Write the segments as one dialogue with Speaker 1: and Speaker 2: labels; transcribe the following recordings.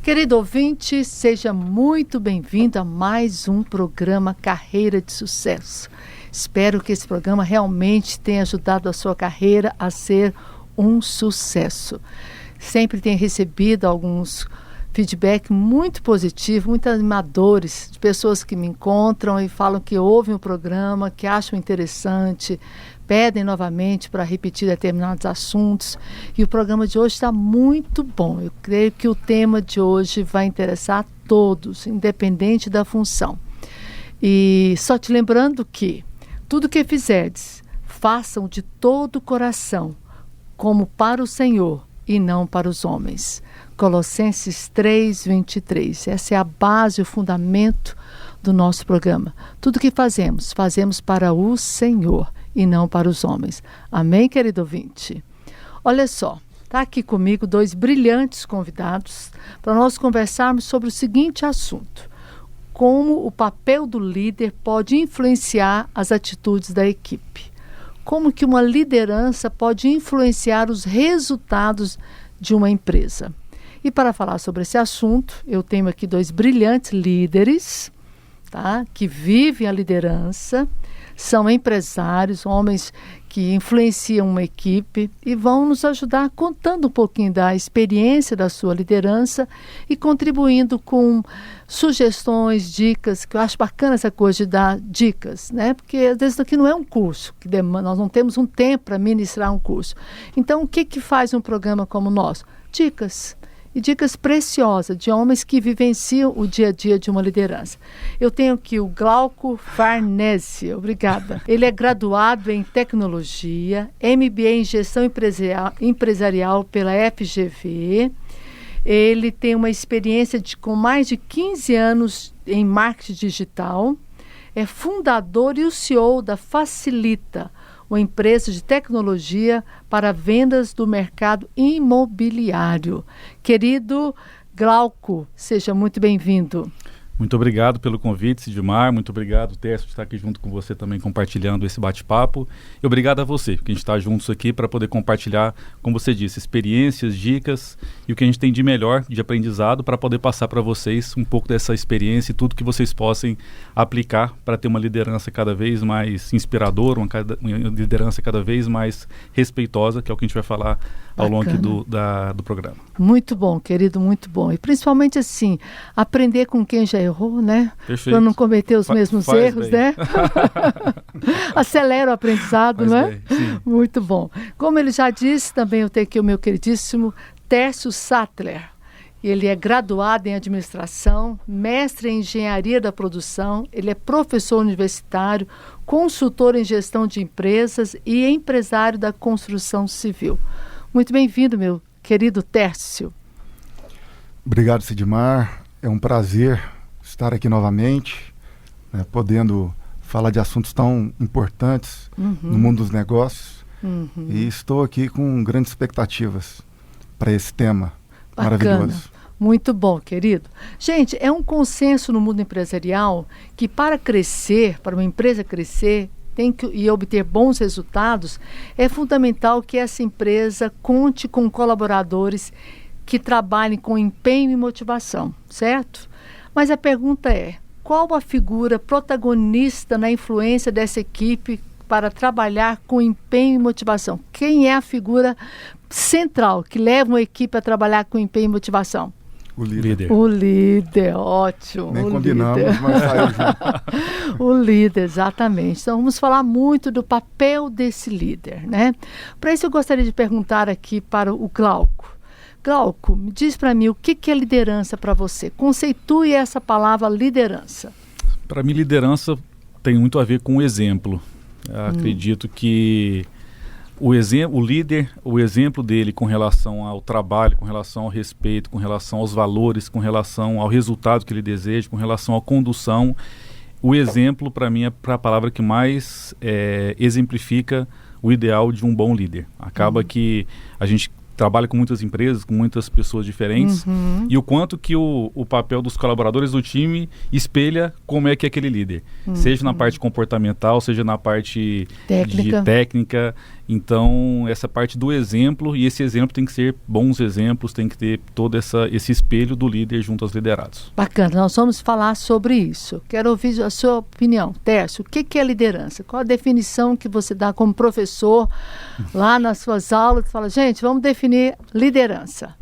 Speaker 1: Querido ouvinte, seja muito bem-vindo a mais um programa Carreira de Sucesso. Espero que esse programa realmente tenha ajudado a sua carreira a ser um sucesso. Sempre tenho recebido alguns feedback muito positivo, muito animadores, de pessoas que me encontram e falam que ouvem o programa, que acham interessante, pedem novamente para repetir determinados assuntos. E o programa de hoje está muito bom. Eu creio que o tema de hoje vai interessar a todos, independente da função. E só te lembrando que tudo que fizerdes, façam de todo o coração, como para o Senhor e não para os homens. Colossenses 3:23. Essa é a base, o fundamento do nosso programa. Tudo que fazemos, fazemos para o Senhor e não para os homens. Amém, querido ouvinte? Olha só, está aqui comigo dois brilhantes convidados para nós conversarmos sobre o seguinte assunto: como o papel do líder pode influenciar as atitudes da equipe. Como que uma liderança pode influenciar os resultados de uma empresa. E para falar sobre esse assunto, eu tenho aqui dois brilhantes líderes, tá, que vivem a liderança, são empresários, homens que influenciam uma equipe e vão nos ajudar contando um pouquinho da experiência da sua liderança e contribuindo com sugestões, dicas, que eu acho bacana essa coisa de dar dicas, né? Porque às vezes aqui não é um curso, nós não temos um tempo para ministrar um curso. Então, o que faz um programa como o nosso? Dicas. E dicas preciosas de homens que vivenciam o dia a dia de uma liderança. Eu tenho aqui o Glauco Farnese, obrigada. Ele é graduado em tecnologia, MBA em gestão empresarial pela FGV. Ele tem uma experiência com mais de 15 anos em marketing digital. É fundador e o CEO da Facilita, uma empresa de tecnologia para vendas do mercado imobiliário. Querido Glauco, seja muito bem-vindo.
Speaker 2: Muito obrigado pelo convite, Sidmar. Muito obrigado, Tércio, de estar aqui junto com você também compartilhando esse bate-papo. E obrigado a você, porque a gente está juntos aqui para poder compartilhar, como você disse, experiências, dicas e o que a gente tem de melhor, de aprendizado, para poder passar para vocês um pouco dessa experiência e tudo que vocês possam aplicar para ter uma liderança cada vez mais inspiradora, uma liderança cada vez mais respeitosa, que é o que a gente vai falar ao longo do programa.
Speaker 1: Muito bom, querido, muito bom. E principalmente assim, aprender com quem já errou, né? Para não cometer os mesmos erros, bem, né? Acelera o aprendizado, não é? Bem, muito bom. Como ele já disse, também eu tenho aqui o meu queridíssimo Tércio Sattler. Ele é graduado em administração, mestre em engenharia da produção, ele é professor universitário, consultor em gestão de empresas e empresário da construção civil. Muito bem-vindo, meu querido Tércio.
Speaker 3: Obrigado, Sidmar. É um prazer estar aqui novamente, né, podendo falar de assuntos tão importantes no mundo dos negócios. E estou aqui com grandes expectativas para esse tema maravilhoso.
Speaker 1: Muito bom, querido. Gente, é um consenso no mundo empresarial que para crescer, para uma empresa crescer, e obter bons resultados, é fundamental que essa empresa conte com colaboradores que trabalhem com empenho e motivação, certo? Mas a pergunta é, qual a figura protagonista na influência dessa equipe para trabalhar com empenho e motivação? Quem é a figura central que leva uma equipe a trabalhar com empenho e motivação?
Speaker 3: O líder.
Speaker 1: O líder, ótimo.
Speaker 3: Nem combinamos, mas saiu junto.
Speaker 1: O líder, exatamente. Então, vamos falar muito do papel desse líder, né? Para isso, eu gostaria de perguntar aqui para o Glauco. Glauco, me diz para mim, o que é liderança para você? Conceitue essa palavra liderança.
Speaker 2: Para mim, liderança tem muito a ver com o exemplo. Acredito que o líder, o exemplo dele com relação ao trabalho, com relação ao respeito, com relação aos valores, com relação ao resultado que ele deseja, com relação à condução, o exemplo, para mim, é a palavra que mais exemplifica o ideal de um bom líder. Acaba que a gente trabalha com muitas empresas, com muitas pessoas diferentes, e o quanto que o papel dos colaboradores do time espelha como é que é aquele líder. Seja na parte comportamental, seja na parte técnica. Então, essa parte do exemplo, e esse exemplo tem que ser bons exemplos, tem que ter todo esse espelho do líder junto aos liderados.
Speaker 1: Bacana, nós vamos falar sobre isso. Quero ouvir a sua opinião. Tércio, o que é liderança? Qual a definição que você dá como professor lá nas suas aulas? Fala, gente, vamos definir liderança.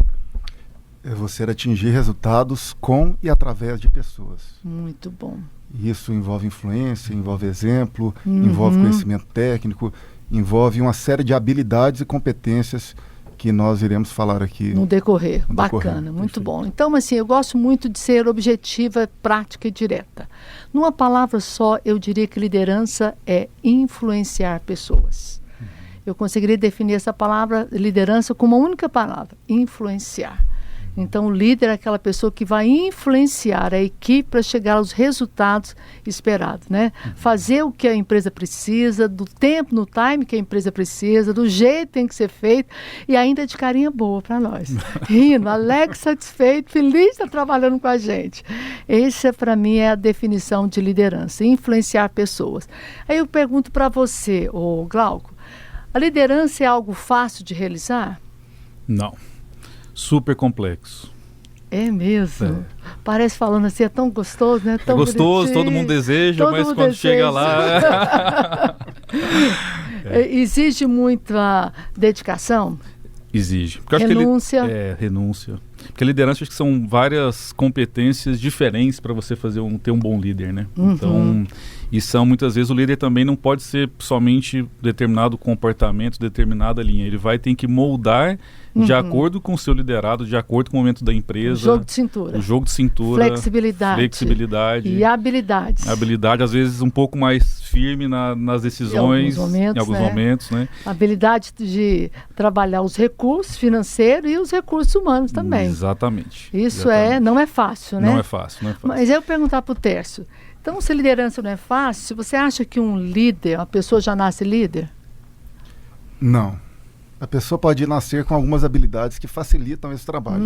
Speaker 3: É você atingir resultados com e através de pessoas.
Speaker 1: Muito bom.
Speaker 3: Isso envolve influência, envolve exemplo, envolve conhecimento técnico, envolve uma série de habilidades e competências que nós iremos falar aqui.
Speaker 1: No decorrer. Bacana, muito bom. Então, assim, eu gosto muito de ser objetiva, prática e direta. Numa palavra só, eu diria que liderança é influenciar pessoas. Eu conseguiria definir essa palavra, liderança, com uma única palavra, influenciar. Então, o líder é aquela pessoa que vai influenciar a equipe para chegar aos resultados esperados, né? Fazer o que a empresa precisa, do tempo, no time que a empresa precisa, do jeito que tem que ser feito e ainda de carinha boa para nós. Rindo, alegre, satisfeito, feliz de estar trabalhando com a gente. Essa, para mim, é a definição de liderança, influenciar pessoas. Aí eu pergunto para você, Glauco, a liderança é algo fácil de realizar?
Speaker 2: Não. Super complexo.
Speaker 1: É mesmo. Parece falando assim, é tão gostoso, né? Tão
Speaker 2: gostoso,
Speaker 1: bonitinho.
Speaker 2: todo mundo deseja, mas quando chega lá...
Speaker 1: Exige muita dedicação?
Speaker 2: Exige. Porque
Speaker 1: renúncia?
Speaker 2: Acho que renúncia. Porque a liderança, acho que são várias competências diferentes para você ter um bom líder, né? Então, e são muitas vezes, o líder também não pode ser somente determinado comportamento, determinada linha. Ele vai ter que moldar de acordo com o seu liderado, de acordo com o momento da empresa.
Speaker 1: O jogo de cintura.
Speaker 2: O jogo de cintura.
Speaker 1: Flexibilidade. E habilidades.
Speaker 2: Habilidade, às vezes, um pouco mais firme nas decisões. Em alguns momentos, né?
Speaker 1: Habilidade de trabalhar os recursos financeiros e os recursos humanos também.
Speaker 2: Exatamente.
Speaker 1: Isso não é fácil, né?
Speaker 2: Não é fácil.
Speaker 1: Mas eu perguntar para o Tércio, então se liderança não é fácil, você acha que um líder, uma pessoa já nasce líder?
Speaker 3: Não. A pessoa pode nascer com algumas habilidades que facilitam esse trabalho,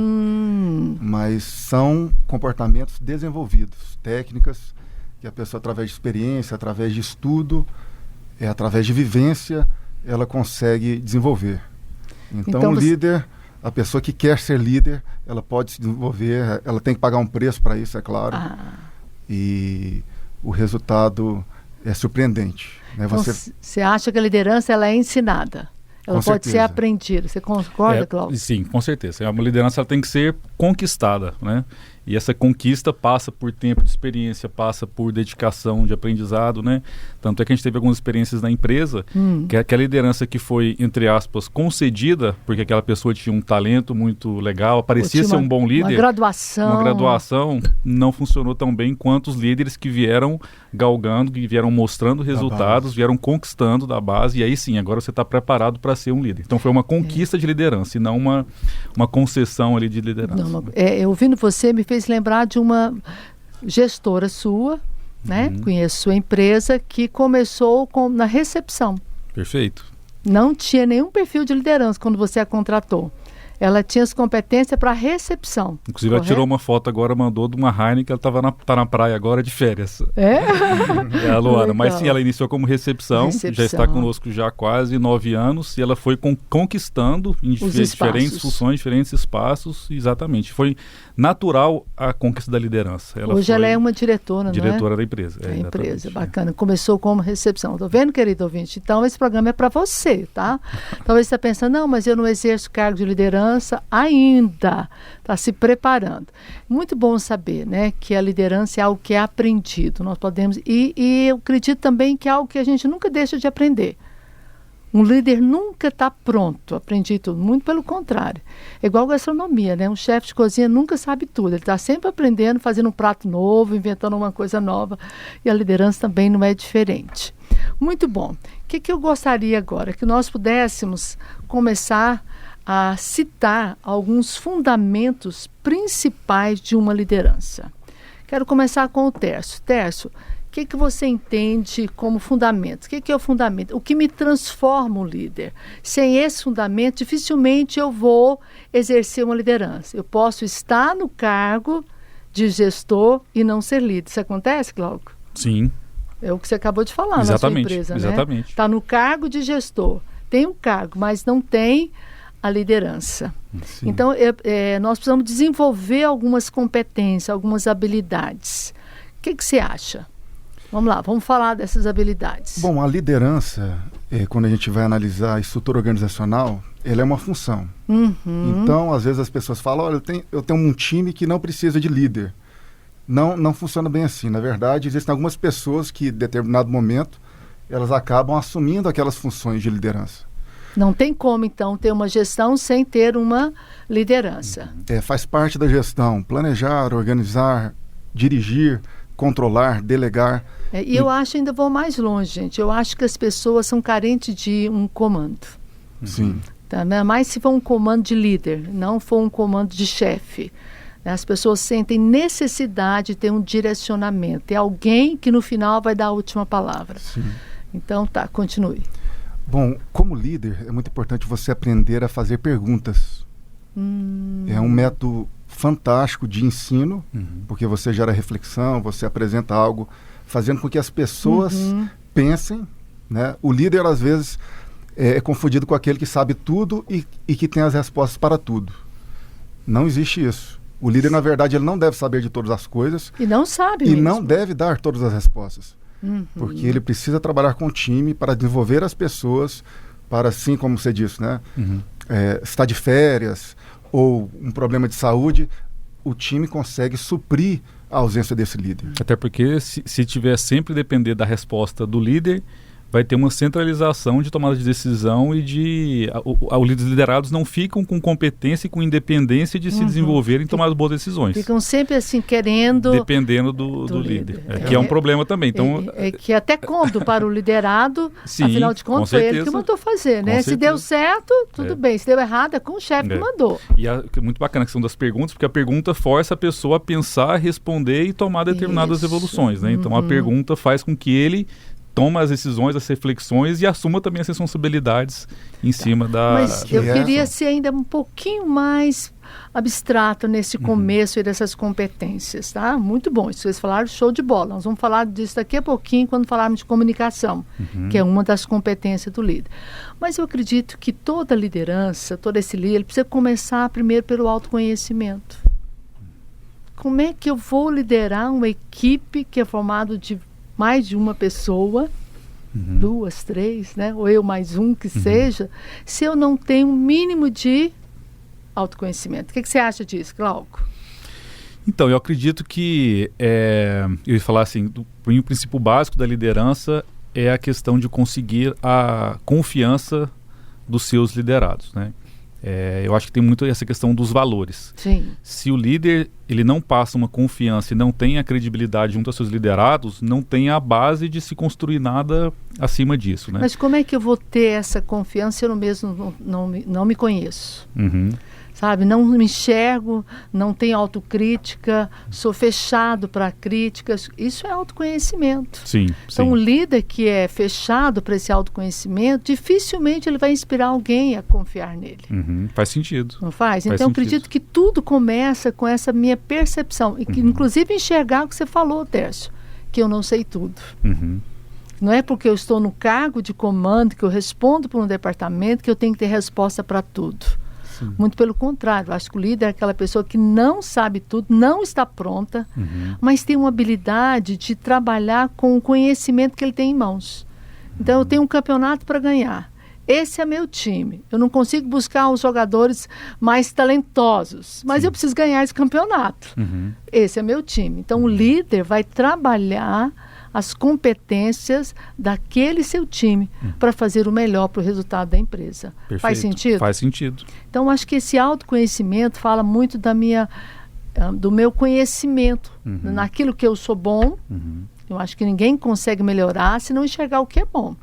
Speaker 3: mas são comportamentos desenvolvidos, técnicas que a pessoa, através de experiência, através de estudo, através de vivência, ela consegue desenvolver. Então o líder, a pessoa que quer ser líder, ela pode se desenvolver, ela tem que pagar um preço para isso, é claro. E o resultado é surpreendente. Né?
Speaker 1: Então, você acha que a liderança ela é ensinada? Ela pode ser aprendida. Você concorda, Cláudio?
Speaker 2: Sim, com certeza. Uma liderança ela tem que ser conquistada, né? E essa conquista passa por tempo de experiência, passa por dedicação de aprendizado, né? Tanto é que a gente teve algumas experiências na empresa, que a liderança que foi, entre aspas, concedida, porque aquela pessoa tinha um talento muito legal, parecia ser um bom líder. Uma graduação não funcionou tão bem quanto os líderes que vieram galgando, que vieram mostrando resultados, vieram conquistando da base, e aí sim, agora você está preparado para ser um líder. Então foi uma conquista de liderança e não uma concessão ali de liderança.
Speaker 1: Ouvindo você, me fez lembrar de uma gestora sua, né? Conheço sua empresa, que começou na recepção.
Speaker 2: Perfeito.
Speaker 1: Não tinha nenhum perfil de liderança quando você a contratou. Ela tinha as competências para recepção. Correto?
Speaker 2: Ela tirou uma foto agora, mandou de uma Heineken, ela tá na praia agora de férias.
Speaker 1: É
Speaker 2: a Luana. Mas sim, ela iniciou como recepção, já está conosco já há quase 9 anos, e ela foi conquistando em diferentes funções, diferentes espaços, exatamente. Foi natural a conquista da liderança.
Speaker 1: Hoje ela é uma diretora,
Speaker 2: diretora da empresa.
Speaker 1: Da empresa, bacana. Começou como recepção. Estou vendo, querido ouvinte? Então, esse programa é para você, tá? Talvez você está pensando, não, mas eu não exerço cargo de liderança ainda, está se preparando. Muito bom saber, né, que a liderança é algo que é aprendido. Nós podemos, e eu acredito também que é algo que a gente nunca deixa de aprender. Um líder nunca está pronto, aprendi tudo, muito pelo contrário. É igual gastronomia, né? Um chefe de cozinha nunca sabe tudo, ele está sempre aprendendo, fazendo um prato novo, inventando uma coisa nova, e a liderança também não é diferente. Muito bom. O que eu gostaria agora? Que nós pudéssemos começar a citar alguns fundamentos principais de uma liderança. Quero começar com o Tércio. Tércio, o que você entende como fundamento? O que é o fundamento? O que me transforma um líder? Sem esse fundamento, dificilmente eu vou exercer uma liderança. Eu posso estar no cargo de gestor e não ser líder. Isso acontece, Glauco?
Speaker 2: Sim.
Speaker 1: É o que você acabou de falar na sua empresa, né?
Speaker 2: Exatamente.
Speaker 1: Está no cargo de gestor, tem um cargo, mas não tem a liderança.
Speaker 3: Sim.
Speaker 1: Então, nós precisamos desenvolver algumas competências, algumas habilidades. O que você acha? Vamos lá, vamos falar dessas habilidades.
Speaker 3: Bom, a liderança, quando a gente vai analisar a estrutura organizacional, ela é uma função. Então, às vezes as pessoas falam, olha, eu tenho um time que não precisa de líder. Não funciona bem assim. Na verdade, existem algumas pessoas que, em determinado momento, elas acabam assumindo aquelas funções de liderança.
Speaker 1: Não tem como, então, ter uma gestão sem ter uma liderança.
Speaker 3: Faz parte da gestão planejar, organizar, dirigir, controlar, delegar.
Speaker 1: E eu acho, ainda vou mais longe, gente. Eu acho que as pessoas são carentes de um comando.
Speaker 3: Sim.
Speaker 1: Tá, né? Mas se for um comando de líder, não for um comando de chefe. Né? As pessoas sentem necessidade de ter um direcionamento. É alguém que no final vai dar a última palavra.
Speaker 3: Sim.
Speaker 1: Então, continue.
Speaker 3: Bom, como líder, é muito importante você aprender a fazer perguntas. É um método fantástico de ensino, porque você gera reflexão, você apresenta algo, fazendo com que as pessoas pensem, né? O líder, às vezes, é confundido com aquele que sabe tudo e que tem as respostas para tudo. Não existe isso. O líder, na verdade, ele não deve saber de todas as coisas.
Speaker 1: E não sabe
Speaker 3: E
Speaker 1: mesmo.
Speaker 3: não deve dar todas as respostas. Porque ele precisa trabalhar com o time para desenvolver as pessoas para, assim como você disse, né? Está de férias ou um problema de saúde, o time consegue suprir a ausência desse líder.
Speaker 2: Até porque se tiver sempre depender da resposta do líder, vai ter uma centralização de tomada de decisão e os liderados não ficam com competência e com independência de se desenvolverem e tomar boas decisões.
Speaker 1: Ficam sempre assim querendo...
Speaker 2: Dependendo do líder. Que é um problema também. Então,
Speaker 1: que é até cômodo para o liderado,
Speaker 2: sim,
Speaker 1: afinal de contas foi ele que mandou fazer, né? Se deu certo, tudo bem. Se deu errado, é com o chefe que mandou.
Speaker 2: E é muito bacana a questão das perguntas, porque a pergunta força a pessoa a pensar, responder e tomar determinadas evoluções, né? Então a pergunta faz com que ele toma as decisões, as reflexões e assuma também as responsabilidades em cima da...
Speaker 1: Mas eu queria ser ainda um pouquinho mais abstrato nesse começo e dessas competências, tá? Muito bom, isso vocês falaram, show de bola. Nós vamos falar disso daqui a pouquinho quando falarmos de comunicação, que é uma das competências do líder. Mas eu acredito que toda liderança, todo esse líder, ele precisa começar primeiro pelo autoconhecimento. Como é que eu vou liderar uma equipe que é formada de mais de uma pessoa, 2, 3, né? Ou eu mais um que seja, se eu não tenho um mínimo de autoconhecimento? O que você acha disso, Glauco?
Speaker 2: Então, eu acredito que, eu ia falar assim, o princípio básico da liderança é a questão de conseguir a confiança dos seus liderados, né? Eu acho que tem muito essa questão dos valores.
Speaker 1: Sim.
Speaker 2: Se o líder ele não passa uma confiança e não tem a credibilidade junto aos seus liderados, não tem a base de se construir nada acima disso, né?
Speaker 1: Mas como é que eu vou ter essa confiança se eu mesmo não me conheço? Sabe, não me enxergo, não tenho autocrítica, sou fechado para críticas. Isso é autoconhecimento.
Speaker 2: Sim,
Speaker 1: então, o líder que é fechado para esse autoconhecimento, dificilmente ele vai inspirar alguém a confiar nele.
Speaker 2: Faz sentido.
Speaker 1: Não faz? Então, eu acredito que tudo começa com essa minha percepção. E que, inclusive, enxergar o que você falou, Tércio, que eu não sei tudo. Não é porque eu estou no cargo de comando, que eu respondo por um departamento, que eu tenho que ter resposta para tudo. Muito pelo contrário, acho que o líder é aquela pessoa que não sabe tudo, não está pronta, mas tem uma habilidade de trabalhar com o conhecimento que ele tem em mãos. Então, eu tenho um campeonato para ganhar. Esse é meu time. Eu não consigo buscar os jogadores mais talentosos, mas eu preciso ganhar esse campeonato. Esse é meu time. Então, o líder vai trabalhar as competências daquele seu time para fazer o melhor para o resultado da empresa.
Speaker 2: Perfeito.
Speaker 1: Faz sentido?
Speaker 2: Faz sentido.
Speaker 1: Então, acho que esse autoconhecimento fala muito do meu conhecimento, naquilo que eu sou bom. Eu acho que ninguém consegue melhorar se não enxergar o que é bom.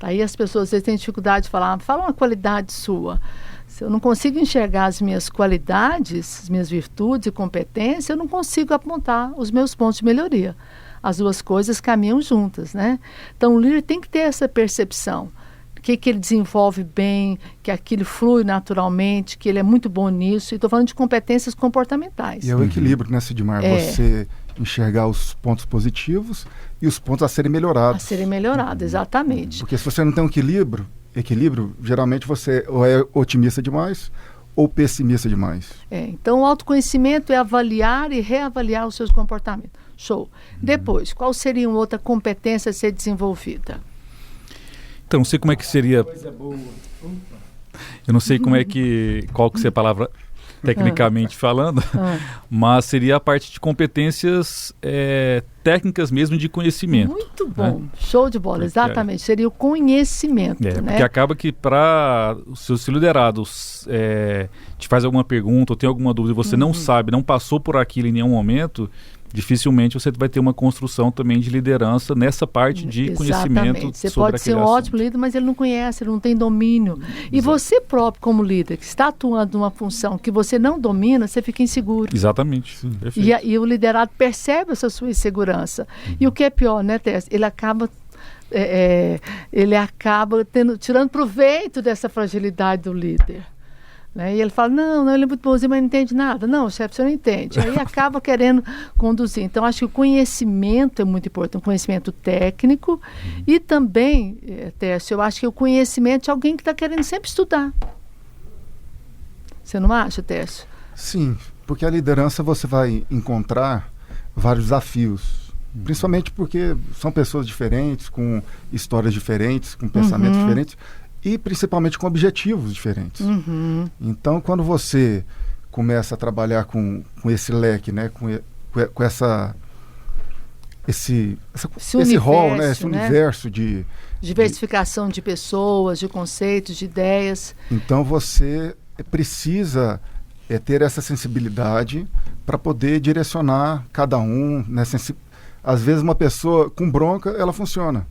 Speaker 1: Aí as pessoas às vezes têm dificuldade de falar, fala uma qualidade sua. Se eu não consigo enxergar as minhas qualidades, as minhas virtudes e competências, eu não consigo apontar os meus pontos de melhoria. As duas coisas caminham juntas, né? Então, o líder tem que ter essa percepção. O que ele desenvolve bem, que aquilo flui naturalmente, que ele é muito bom nisso. E estou falando de competências comportamentais.
Speaker 3: E é o equilíbrio, né, Sidmar? Você enxergar os pontos positivos e os pontos a serem melhorados.
Speaker 1: A serem melhorados, exatamente.
Speaker 3: Porque se você não tem um equilíbrio, equilíbrio, geralmente você ou é otimista demais ou pessimista demais.
Speaker 1: Então, o autoconhecimento é avaliar e reavaliar os seus comportamentos. Show. Depois, qual seria uma outra competência a ser desenvolvida?
Speaker 2: Então, não sei como é que seria... Eu não sei como é que... Qual que seria a palavra tecnicamente falando, mas seria a parte de competências técnicas mesmo de conhecimento.
Speaker 1: Muito bom, né? Show de bola, exatamente. Seria o conhecimento. Né?
Speaker 2: Porque acaba que para o seu liderado te faz alguma pergunta ou tem alguma dúvida e você não sabe, não passou por aquilo em nenhum momento, dificilmente você vai ter uma construção também de liderança nessa parte de conhecimento.
Speaker 1: Você pode ser um ótimo líder, mas ele não conhece, ele não tem domínio. E você próprio, como líder, que está atuando numa função que você não domina, você fica inseguro.
Speaker 2: Exatamente.
Speaker 1: E o liderado percebe essa sua insegurança. E o que é pior, né, Tess? Ele acaba tirando proveito dessa fragilidade do líder. Né? E ele fala, não, ele é muito bonzinho, mas não entende nada. Não, chefe, você não entende. Aí acaba querendo conduzir. Então, acho que o conhecimento é muito importante, o conhecimento técnico e também, Tércio, eu acho que o conhecimento de alguém que está querendo sempre estudar. Você não acha, Tércio?
Speaker 3: Sim, porque a liderança você vai encontrar vários desafios, principalmente porque são pessoas diferentes, com histórias diferentes, com pensamentos diferentes, e principalmente com objetivos diferentes. Então, quando você começa a trabalhar com esse leque, né, com esse rol, né, esse universo de
Speaker 1: diversificação de pessoas, de conceitos, de ideias.
Speaker 3: Então, você precisa ter essa sensibilidade para poder direcionar cada um. Né, às vezes, uma pessoa com bronca, ela funciona.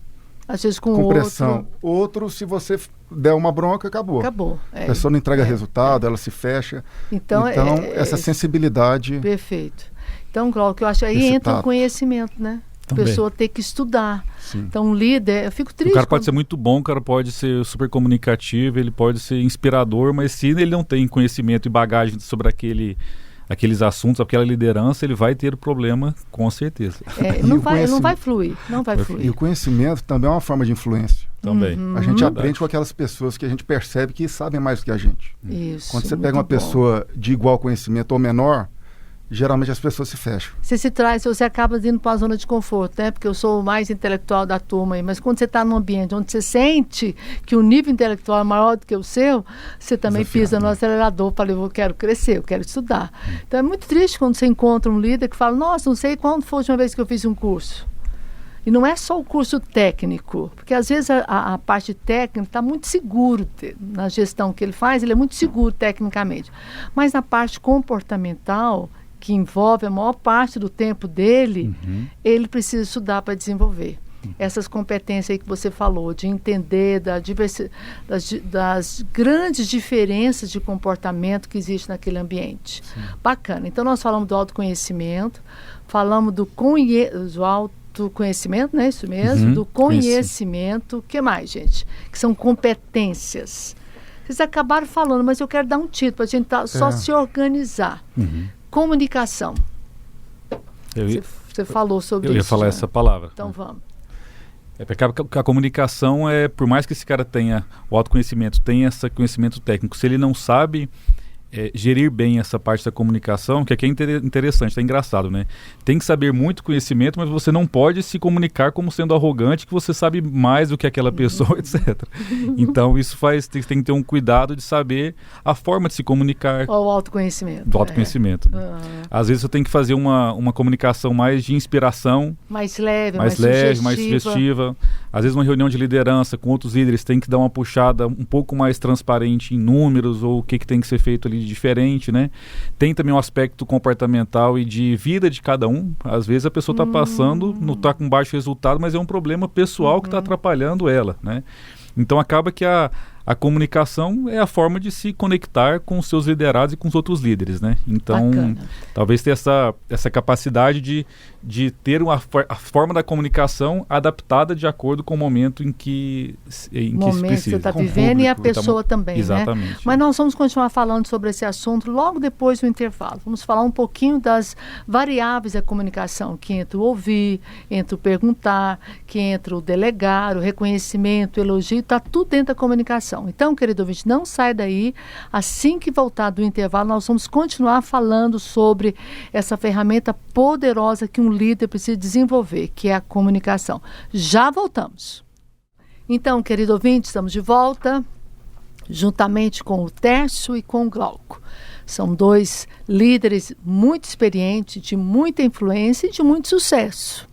Speaker 1: Às vezes com
Speaker 3: pressão. Outro, se você der uma bronca, acabou. A pessoa não entrega resultado, ela se fecha. Então essa sensibilidade...
Speaker 1: Perfeito. Então, Glauco, eu acho que aí entra o conhecimento, né?
Speaker 2: Também.
Speaker 1: A pessoa ter que estudar.
Speaker 3: Sim.
Speaker 1: Então, um líder, eu fico triste.
Speaker 2: O cara pode ser muito bom, o cara pode ser super comunicativo, ele pode ser inspirador, mas se ele não tem conhecimento e bagagem sobre aqueles assuntos, aquela liderança, ele vai ter problema, com certeza.
Speaker 1: Não vai fluir.
Speaker 3: E o conhecimento também é uma forma de influência.
Speaker 2: Também.
Speaker 3: A gente aprende com aquelas pessoas que a gente percebe que sabem mais do que a gente.
Speaker 1: Isso.
Speaker 3: Quando você pega uma pessoa de igual conhecimento ou menor, geralmente as pessoas se fecham.
Speaker 1: Você acaba indo para a zona de conforto, né? Porque eu sou o mais intelectual da turma aí, mas quando você está num ambiente onde você sente que o nível intelectual é maior do que o seu, você também pisa no acelerador, fala, eu quero crescer, eu quero estudar. Então é muito triste quando você encontra um líder que fala, nossa, não sei quando foi a última vez que eu fiz um curso. E não é só o curso técnico, porque às vezes a parte técnica está muito seguro na gestão que ele faz, ele é muito seguro tecnicamente. Mas na parte comportamental, que envolve a maior parte do tempo dele, ele precisa estudar para desenvolver. Essas competências aí que você falou, de entender das grandes diferenças de comportamento que existe naquele ambiente. Sim. Bacana. Então, nós falamos do autoconhecimento, falamos do autoconhecimento, não é isso mesmo? Do conhecimento. O que mais, gente? Que são competências. Vocês acabaram falando, mas eu quero dar um título para a gente só se organizar. Comunicação. Você falou sobre isso.
Speaker 2: Eu ia falar essa palavra.
Speaker 1: Então vamos.
Speaker 2: A comunicação por mais que esse cara tenha o autoconhecimento, tenha esse conhecimento técnico, se ele não sabe gerir bem essa parte da comunicação, que aqui é interessante, é engraçado, né? Tem que saber muito conhecimento, mas você não pode se comunicar como sendo arrogante, que você sabe mais do que aquela pessoa, etc. Então isso tem que ter um cuidado de saber a forma de se comunicar.
Speaker 1: O autoconhecimento.
Speaker 2: Do autoconhecimento. Né? Às vezes você tem que fazer uma comunicação mais de inspiração.
Speaker 1: Mais leve,
Speaker 2: mais sugestiva. Às vezes uma reunião de liderança com outros líderes tem que dar uma puxada um pouco mais transparente em números ou o que tem que ser feito ali de diferente, né? Tem também um aspecto comportamental e de vida de cada um. Às vezes a pessoa está passando, não está com baixo resultado, mas é um problema pessoal que está atrapalhando ela, né? Então acaba que a a comunicação é a forma de se conectar com os seus liderados e com os outros líderes, né? Então, talvez ter essa capacidade de ter a forma da comunicação adaptada de acordo com o momento em que se precisa.
Speaker 1: Você está vivendo e a pessoa também,
Speaker 2: exatamente.
Speaker 1: Né? Mas nós vamos continuar falando sobre esse assunto logo depois do intervalo. Vamos falar um pouquinho das variáveis da comunicação, que entra o ouvir, entra o perguntar, que entra o delegar, o reconhecimento, o elogio, está tudo dentro da comunicação. Então, querido ouvinte, não sai daí. Assim que voltar do intervalo, nós vamos continuar falando sobre essa ferramenta poderosa que um líder precisa desenvolver, que é a comunicação. Já voltamos. Então, querido ouvinte, estamos de volta, juntamente com o Tércio e com o Glauco. São dois líderes muito experientes, de muita influência e de muito sucesso.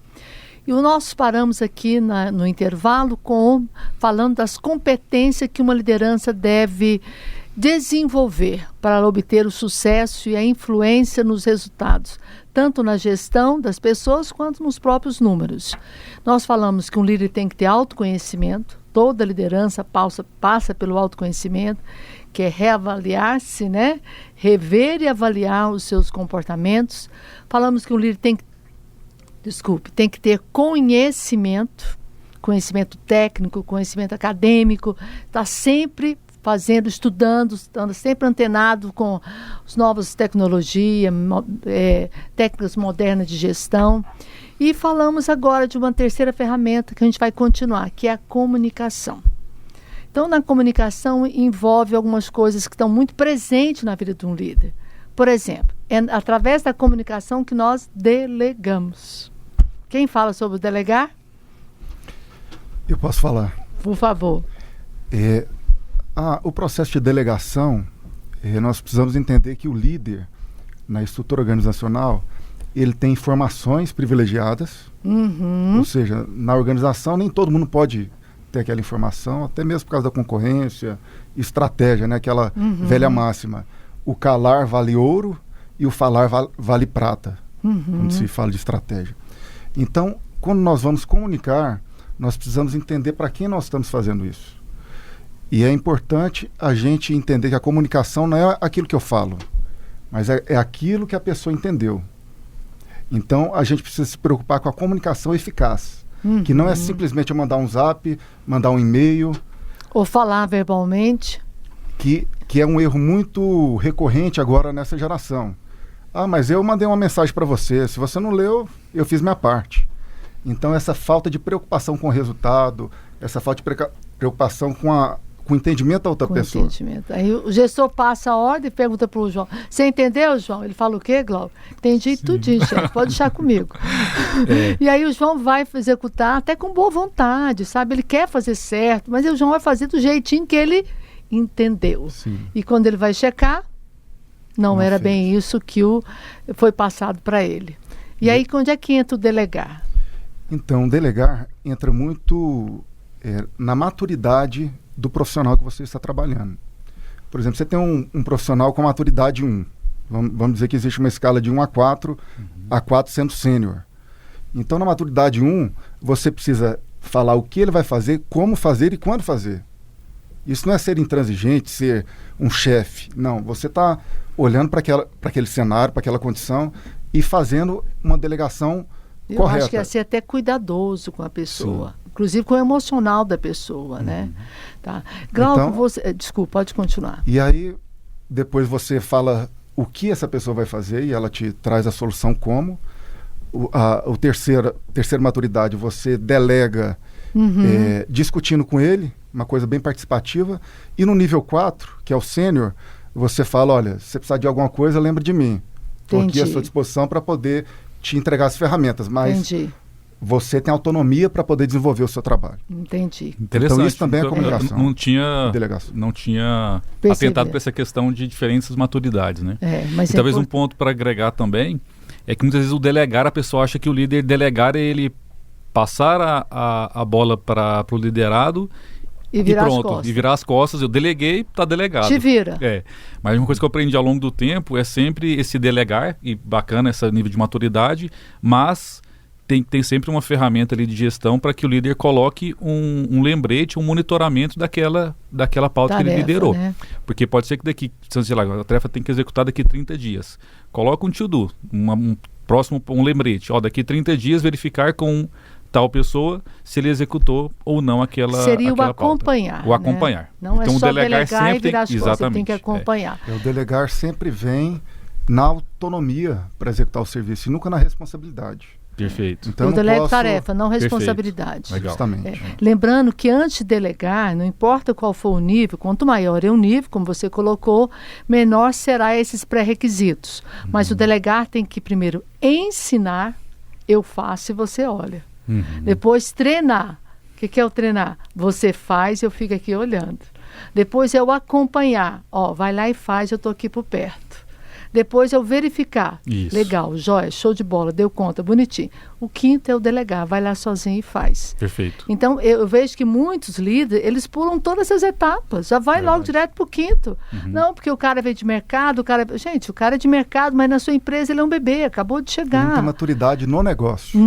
Speaker 1: E nós paramos aqui no intervalo falando das competências que uma liderança deve desenvolver para obter o sucesso e a influência nos resultados, tanto na gestão das pessoas quanto nos próprios números. Nós falamos que um líder tem que ter autoconhecimento, toda liderança passa pelo autoconhecimento, que é reavaliar-se, né? Rever e avaliar os seus comportamentos. Falamos que um líder tem que ter conhecimento técnico, conhecimento acadêmico, está sempre estudando, estando sempre antenado com as novas tecnologias, técnicas modernas de gestão. E falamos agora de uma terceira ferramenta que a gente vai continuar, que é a comunicação. Então, na comunicação envolve algumas coisas que estão muito presentes na vida de um líder. Por exemplo, é através da comunicação que nós delegamos. Quem fala sobre o delegar?
Speaker 3: Eu posso falar.
Speaker 1: Por favor.
Speaker 3: O processo de delegação, nós precisamos entender que o líder, na estrutura organizacional, ele tem informações privilegiadas, ou seja, na organização nem todo mundo pode ter aquela informação, até mesmo por causa da concorrência, estratégia, né? Aquela velha máxima. O calar vale ouro e o falar vale prata, quando se fala de estratégia. Então, quando nós vamos comunicar, nós precisamos entender para quem nós estamos fazendo isso. E é importante a gente entender que a comunicação não é aquilo que eu falo, mas é aquilo que a pessoa entendeu. Então, a gente precisa se preocupar com a comunicação eficaz, que não é simplesmente eu mandar um zap, mandar um e-mail.
Speaker 1: Ou falar verbalmente.
Speaker 3: Que é um erro muito recorrente agora nessa geração. Mas eu mandei uma mensagem para você, se você não leu, eu fiz minha parte. Então, essa falta de preocupação com o resultado, essa falta de preocupação com o entendimento da outra pessoa.
Speaker 1: Entendimento. Aí o gestor passa a ordem e pergunta para o João, você entendeu, João? Ele fala o quê, Glauco? Entendi tudinho, chefe, pode deixar comigo. E aí o João vai executar até com boa vontade, sabe? Ele quer fazer certo, mas o João vai fazer do jeitinho que ele entendeu.
Speaker 3: Sim.
Speaker 1: E quando ele vai checar, não era bem isso que foi passado para ele. E aí, onde é que entra o delegar?
Speaker 3: Então, delegar entra muito na maturidade do profissional que você está trabalhando. Por exemplo, você tem um profissional com maturidade 1. Vamos dizer que existe uma escala de 1 a 4, a 4 sendo sênior. Então, na maturidade 1, você precisa falar o que ele vai fazer, como fazer e quando fazer. Isso não é ser intransigente, ser um chefe. Não, você está olhando para aquele cenário, para aquela condição e fazendo uma delegação correta.
Speaker 1: Eu acho que é ser até cuidadoso com a pessoa. Sim. Inclusive com o emocional da pessoa, né? Tá. Glauco,
Speaker 3: então,
Speaker 1: desculpa, pode continuar.
Speaker 3: E aí, depois você fala o que essa pessoa vai fazer e ela te traz a solução como. Terceira maturidade, você delega discutindo com ele, uma coisa bem participativa. E no nível 4, que é o sênior, você fala, olha, se você precisar de alguma coisa, lembra de mim. Estou aqui à sua disposição para poder te entregar as ferramentas, mas você tem autonomia para poder desenvolver o seu trabalho.
Speaker 1: Entendi.
Speaker 2: Interessante.
Speaker 3: Então isso também é comunicação.
Speaker 2: Não tinha atentado para essa questão de diferentes maturidades, né?
Speaker 1: Mas
Speaker 2: talvez um ponto para agregar também é que muitas vezes o delegar, a pessoa acha que o líder delegar é ele passar a bola para o liderado e pronto, e virar as costas. Eu deleguei, está delegado.
Speaker 1: Te vira.
Speaker 2: Mas uma coisa que eu aprendi ao longo do tempo é sempre esse delegar, e bacana esse nível de maturidade, mas tem sempre uma ferramenta ali de gestão para que o líder coloque um lembrete, um monitoramento daquela pauta tarefa, que ele liderou. Né? Porque pode ser que daqui, sei lá, a tarefa tem que executar daqui 30 dias. Coloca um to-do, um lembrete. Daqui 30 dias verificar com tal pessoa se ele executou ou não aquela
Speaker 1: Seria
Speaker 2: aquela
Speaker 1: o acompanhar.
Speaker 2: Pauta. O acompanhar.
Speaker 1: Né? Não então, é só delegar sempre e virar as
Speaker 2: exatamente,
Speaker 1: você tem que acompanhar.
Speaker 3: O delegar sempre vem na autonomia para executar o serviço e nunca na responsabilidade.
Speaker 2: Perfeito.
Speaker 1: Então, eu delego tarefa, não responsabilidade.
Speaker 3: Justamente.
Speaker 1: Lembrando que antes de delegar, não importa qual for o nível, quanto maior é o nível, como você colocou, menor será esses pré-requisitos. Mas o delegar tem que primeiro ensinar, eu faço e você olha. Depois treinar. O que é o treinar? Você faz e eu fico aqui olhando. Depois é o acompanhar. Vai lá e faz, eu estou aqui por perto. Depois eu verificar.
Speaker 2: Isso.
Speaker 1: Legal, jóia, show de bola, deu conta, bonitinho. O quinto é o delegar, vai lá sozinho e faz.
Speaker 2: Perfeito.
Speaker 1: Então, eu vejo que muitos líderes, eles pulam todas as etapas, já vai logo direto para o quinto. Não, porque o cara veio de mercado, Gente, o cara é de mercado, mas na sua empresa ele é um bebê, acabou de chegar.
Speaker 3: Ele não tem maturidade no negócio.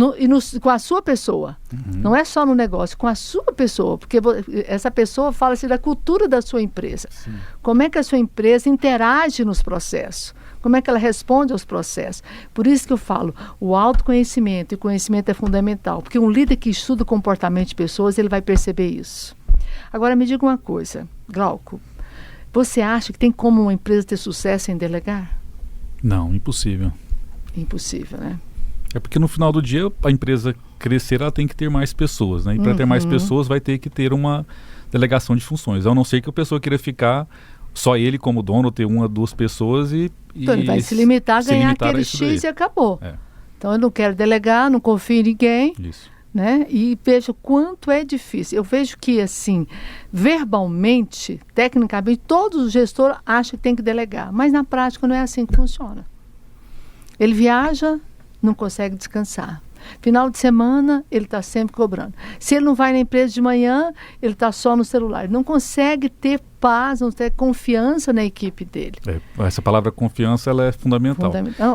Speaker 1: Com a sua pessoa. Não é só no negócio, com a sua pessoa, porque essa pessoa fala-se da cultura da sua empresa.
Speaker 3: Sim.
Speaker 1: Como é que a sua empresa interage nos processos? Como é que ela responde aos processos? Por isso que eu falo, o autoconhecimento e conhecimento é fundamental, porque um líder que estuda o comportamento de pessoas, ele vai perceber isso. Agora, me diga uma coisa, Glauco, você acha que tem como uma empresa ter sucesso sem delegar?
Speaker 2: Não, impossível.
Speaker 1: Impossível, né?
Speaker 2: É porque no final do dia, a empresa crescer, ela tem que ter mais pessoas, né? E para ter mais pessoas, vai ter que ter uma delegação de funções. A não ser que a pessoa queira ficar só ele como dono, ter uma, duas pessoas
Speaker 1: então ele vai se limitar a ganhar aquele X e acabou. Então eu não quero delegar, não confio em ninguém.
Speaker 2: Isso.
Speaker 1: Né? E vejo quanto é difícil. Eu vejo que, assim, verbalmente, tecnicamente, todos os gestores acham que tem que delegar. Mas na prática não é assim que funciona. Ele viaja, não consegue descansar. Final de semana, ele está sempre cobrando. Se ele não vai na empresa de manhã, ele está só no celular. Ele não consegue ter paz, não ter confiança na equipe dele.
Speaker 2: Essa palavra confiança, ela é fundamental.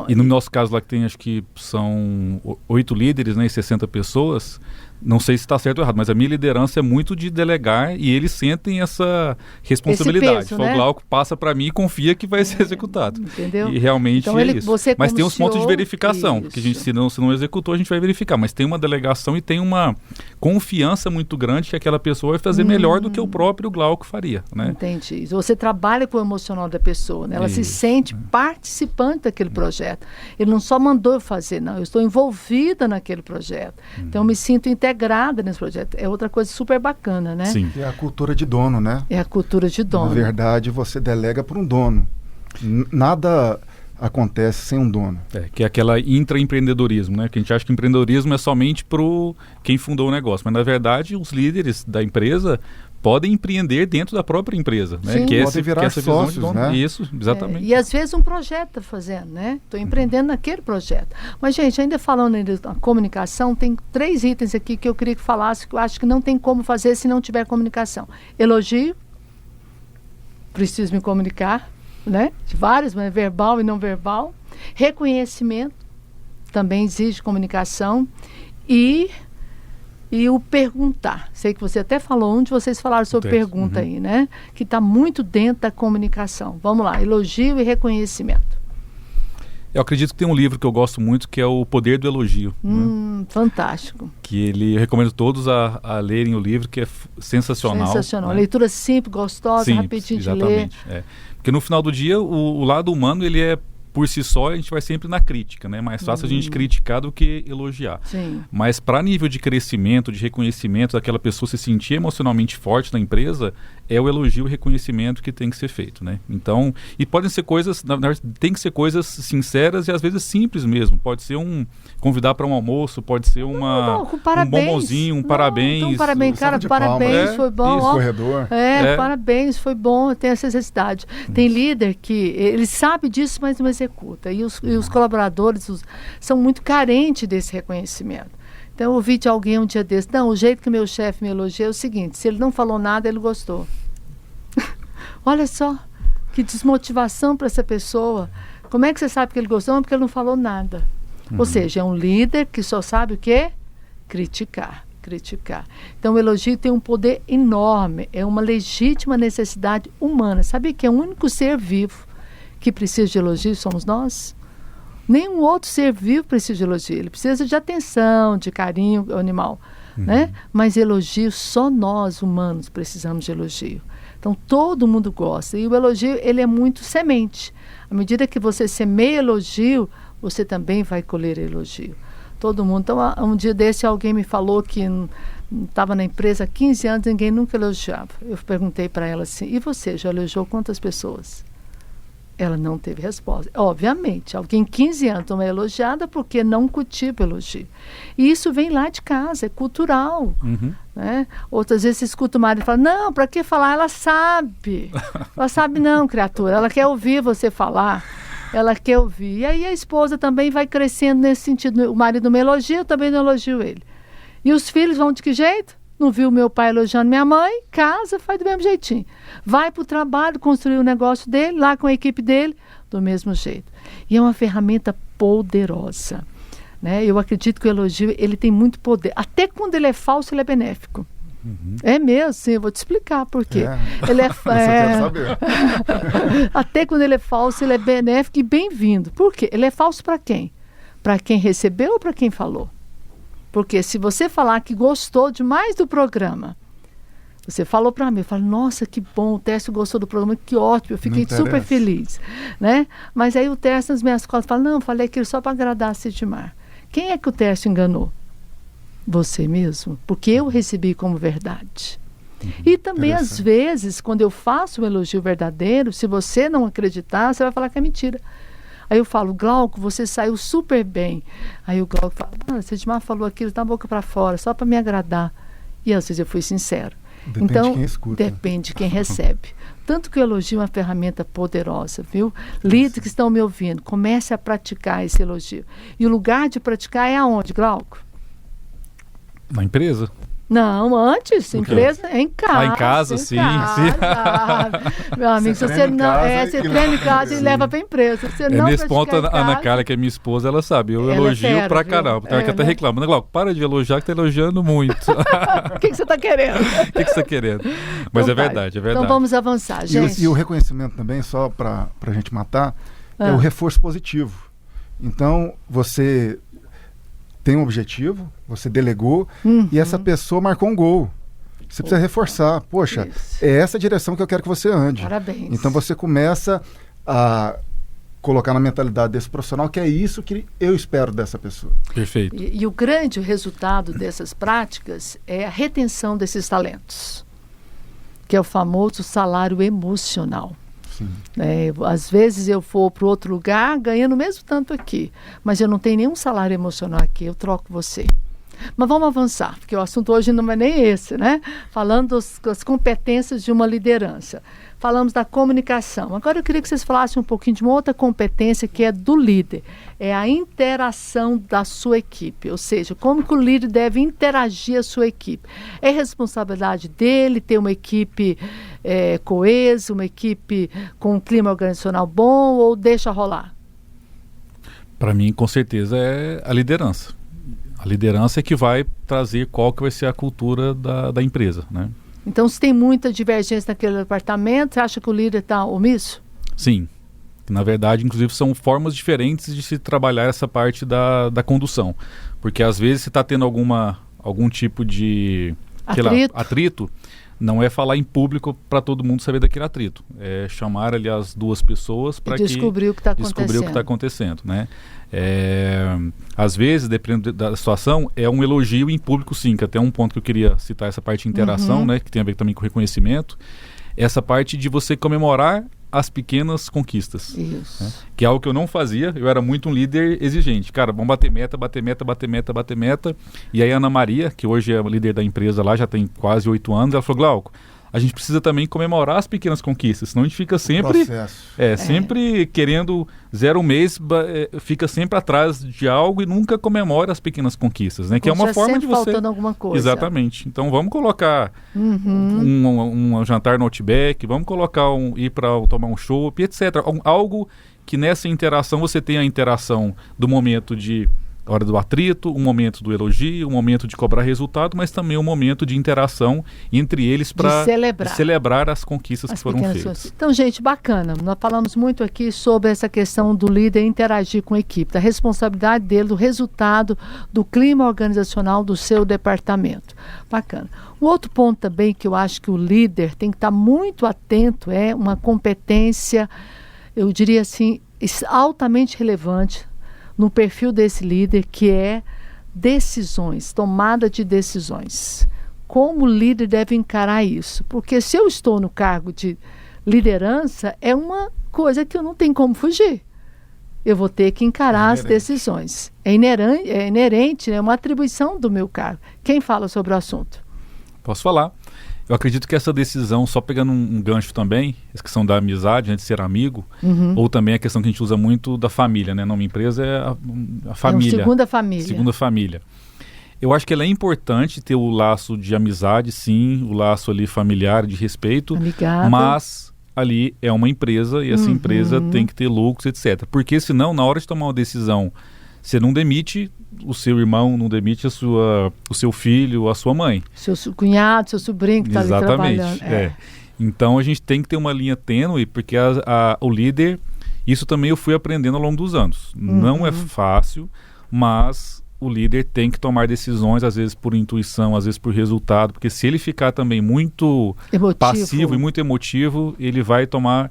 Speaker 2: E no nosso caso lá, que tem, acho que são 8 líderes, né, e 60 pessoas, não sei se está certo ou errado, mas a minha liderança é muito de delegar e eles sentem essa responsabilidade.
Speaker 1: Esse peso, né?
Speaker 2: O Glauco passa para mim e confia que vai ser executado.
Speaker 1: Entendeu?
Speaker 2: E realmente então, isso. Mas tem uns pontos de verificação,
Speaker 1: isso.
Speaker 2: que a gente, se não executou, a gente vai verificar. Mas tem uma delegação e tem uma confiança muito grande que aquela pessoa vai fazer melhor do que o próprio Glauco faria, né?
Speaker 1: Entendi. Você trabalha com o emocional da pessoa, né? Ela se sente participante daquele projeto. Ele não só mandou eu fazer, não. Eu estou envolvida naquele projeto. Então, eu me sinto integrada nesse projeto. É outra coisa super bacana, né?
Speaker 2: Sim.
Speaker 3: É a cultura de dono, né?
Speaker 1: É a cultura de dono.
Speaker 3: Na verdade, você delega para um dono. Nada acontece sem um dono.
Speaker 2: Que é aquela intraempreendedorismo, né? Que a gente acha que empreendedorismo é somente para quem fundou o negócio. Mas, na verdade, os líderes da empresa podem empreender dentro da própria empresa, né?
Speaker 1: Sim.
Speaker 3: Podem virar sócios, né?
Speaker 2: Isso, exatamente.
Speaker 1: E às vezes um projeto está fazendo, né? Estou empreendendo naquele projeto. Mas, gente, ainda falando da comunicação, tem 3 itens aqui que eu queria que falasse, que eu acho que não tem como fazer se não tiver comunicação. Elogio, preciso me comunicar, né? De vários, mas verbal e não verbal. Reconhecimento, também exige comunicação. E o perguntar. Sei que você até falou, onde vocês falaram sobre pergunta aí, né? Que está muito dentro da comunicação. Vamos lá, elogio e reconhecimento.
Speaker 2: Eu acredito que tem um livro que eu gosto muito, que é O Poder do Elogio. Né?
Speaker 1: Fantástico.
Speaker 2: Eu recomendo todos a lerem o livro, que é sensacional.
Speaker 1: Sensacional.
Speaker 2: Né?
Speaker 1: Leitura simples, gostosa, rapidinho de ler.
Speaker 2: Porque no final do dia, o lado humano, ele é por si só, a gente vai sempre na crítica, né? Mais fácil a gente criticar do que elogiar.
Speaker 1: Sim.
Speaker 2: Mas para nível de crescimento, de reconhecimento, daquela pessoa se sentir emocionalmente forte na empresa, é o elogio e o reconhecimento que tem que ser feito, né? Então, e podem ser coisas, na verdade, tem que ser coisas sinceras e às vezes simples mesmo. Pode ser convidar para um almoço, pode ser um bombonzinho, parabéns.
Speaker 1: Então, parabéns, cara, parabéns, foi bom.
Speaker 3: Isso, corredor.
Speaker 1: Parabéns, foi bom, tem essa necessidade. Tem líder que ele sabe disso, mas não executa. E os colaboradores são muito carentes desse reconhecimento. Então, eu ouvi de alguém um dia desse, o jeito que meu chefe me elogia é o seguinte, se ele não falou nada, ele gostou. Olha só, que desmotivação para essa pessoa. Como é que você sabe que ele gostou? Porque ele não falou nada. Ou seja, é um líder que só sabe o quê? Criticar. Então o elogio tem um poder enorme, é uma legítima necessidade humana. Sabia que é o único ser vivo que precisa de elogio somos nós? Nenhum outro ser vivo precisa de elogio. Ele precisa de atenção, de carinho ao animal, né? Mas elogio, só nós humanos precisamos de elogio. Então todo mundo gosta. E o elogio, ele é muito semente. À medida que você semeia elogio, você também vai colher elogio. Todo mundo. Então, um dia desse, alguém me falou que estava na empresa há 15 anos, ninguém nunca elogiava. Eu perguntei para ela assim, e você, já elogiou quantas pessoas? Ela não teve resposta. Obviamente, alguém 15 anos não é elogiada porque não cultiva elogio. E isso vem lá de casa, é cultural. Né? Outras vezes você escuta o marido e fala, não, para que falar? Ela sabe. Ela sabe não, criatura. Ela quer ouvir você falar. Ela quer ouvir. E aí a esposa também vai crescendo nesse sentido. O marido me elogia, eu também não elogio ele. E os filhos vão de que jeito? Não viu meu pai elogiando minha mãe? Casa, faz do mesmo jeitinho. Vai para o trabalho, construir o negócio dele, lá com a equipe dele, do mesmo jeito. E é uma ferramenta poderosa. Né? Eu acredito que o elogio, ele tem muito poder. Até quando ele é falso, ele é benéfico. É mesmo, sim, eu vou te explicar por quê. Ele é,
Speaker 3: quero saber.
Speaker 1: Até quando ele é falso, ele é benéfico e bem-vindo. Por quê? Ele é falso para quem? Para quem recebeu ou para quem falou? Porque se você falar que gostou demais do programa, você falou para mim, eu falo, nossa, que bom, o Tércio gostou do programa, que ótimo, eu fiquei super feliz. Né? Mas aí o Tércio nas minhas costas fala, não, falei aquilo só para agradar a Sidmar. Quem é que o Tércio enganou? Você mesmo, porque eu recebi como verdade. E também, às vezes, quando eu faço um elogio verdadeiro, se você não acreditar, você vai falar que é mentira. Aí eu falo, Glauco, você saiu super bem. Aí o Glauco fala, a Sidmar falou aquilo da boca para fora, só para me agradar. E às vezes eu fui sincero.
Speaker 3: Depende
Speaker 1: então,
Speaker 3: de quem escuta.
Speaker 1: Depende de quem recebe. Tanto que o elogio é uma ferramenta poderosa, viu? Líderes que estão me ouvindo, comece a praticar esse elogio. E o lugar de praticar é aonde, Glauco?
Speaker 2: Na empresa?
Speaker 1: Não, antes, empresa em casa.
Speaker 2: Em casa, sim.
Speaker 1: Meu amigo, se você não. Você treina em casa e leva para a empresa. Você não
Speaker 2: nesse ponto, a Ana Carla, que é minha esposa, ela sabe. Eu elogio pra caramba. Então ela até reclama. Não, Glauco, para de elogiar, que tá elogiando muito.
Speaker 1: O que você está querendo?
Speaker 2: O que você está querendo? Mas então, é verdade.
Speaker 1: Então vamos avançar, gente.
Speaker 3: E o reconhecimento também, só para a gente matar, é o reforço positivo. Então, você tem um objetivo, você delegou e essa pessoa marcou um gol. Você precisa reforçar. Poxa, é essa a direção que eu quero que você ande.
Speaker 1: Parabéns.
Speaker 3: Então você começa a colocar na mentalidade desse profissional que é isso que eu espero dessa pessoa.
Speaker 2: Perfeito.
Speaker 1: E o grande resultado dessas práticas é a retenção desses talentos, que é o famoso salário emocional. Às vezes eu vou para outro lugar ganhando mesmo tanto aqui, mas eu não tenho nenhum salário emocional aqui, eu troco você. Mas vamos avançar, porque o assunto hoje não é nem esse, né? Falando das competências de uma liderança. Falamos da comunicação. Agora eu queria que vocês falassem um pouquinho de uma outra competência que é do líder. É a interação da sua equipe. Ou seja, como que o líder deve interagir a sua equipe. É responsabilidade dele ter uma equipe coesa, uma equipe com um clima organizacional bom ou deixa rolar?
Speaker 2: Para mim, com certeza, é a liderança. A liderança é que vai trazer qual que vai ser a cultura da empresa, né? Então,
Speaker 1: se tem muita divergência naquele departamento, você acha que o líder está omisso?
Speaker 2: Sim. Na verdade, inclusive, são formas diferentes de se trabalhar essa parte da condução. Porque, às vezes, se está tendo algum tipo de atrito, não é falar em público para todo mundo saber daquele atrito. É chamar ali as duas pessoas para
Speaker 1: descobrir o que está
Speaker 2: acontecendo. Né? Às vezes, dependendo da situação, é um elogio em público, sim, que até um ponto que eu queria citar, essa parte de interação, né, que tem a ver também com reconhecimento, essa parte de você comemorar as pequenas conquistas.
Speaker 1: Isso.
Speaker 2: Né? Que é algo que eu não fazia, eu era muito um líder exigente. Cara, vamos bater meta. E aí a Ana Maria, que hoje é a líder da empresa lá, já tem quase 8 anos, ela falou, Glauco, a gente precisa também comemorar as pequenas conquistas, senão a gente fica sempre sempre querendo 0 mês, fica sempre atrás de algo e nunca comemora as pequenas conquistas, né? Que é uma forma de você...
Speaker 1: faltando alguma coisa.
Speaker 2: Exatamente. Então vamos colocar um jantar no Outback, vamos colocar ir para tomar um chopp, etc. Algo que nessa interação você tenha a interação do momento de hora do atrito, um momento do elogio, um momento de cobrar resultado, mas também um momento de interação entre eles para celebrar as conquistas que foram feitas.
Speaker 1: Então, gente, bacana. Nós falamos muito aqui sobre essa questão do líder interagir com a equipe, da responsabilidade dele, do resultado, do clima organizacional do seu departamento. Bacana. Um outro ponto também que eu acho que o líder tem que estar muito atento é uma competência, eu diria assim, altamente relevante no perfil desse líder, que é decisões, tomada de decisões. Como o líder deve encarar isso? Porque se eu estou no cargo de liderança, é uma coisa que eu não tenho como fugir. Eu vou ter que encarar as decisões. É inerente, é uma atribuição do meu cargo. Quem fala sobre o assunto?
Speaker 2: Posso falar. Eu acredito que essa decisão, só pegando um gancho também, a questão da amizade, né, de ser amigo, ou também a questão que a gente usa muito da família, né? Numa empresa é a família.
Speaker 1: Segunda família.
Speaker 2: Segunda família. Eu acho que ela é importante ter o laço de amizade, sim, o laço ali familiar, de respeito,
Speaker 1: Amigado.
Speaker 2: Mas ali é uma empresa e essa empresa tem que ter lucros, etc. Porque senão, na hora de tomar uma decisão, você não demite o seu irmão, não demite o seu filho, a sua mãe.
Speaker 1: Seu cunhado, seu sobrinho que está ali trabalhando.
Speaker 2: Então a gente tem que ter uma linha tênue, porque o líder, isso também eu fui aprendendo ao longo dos anos. Não é fácil, mas o líder tem que tomar decisões, às vezes por intuição, às vezes por resultado, porque se ele ficar também muito passivo e muito emotivo, ele vai tomar...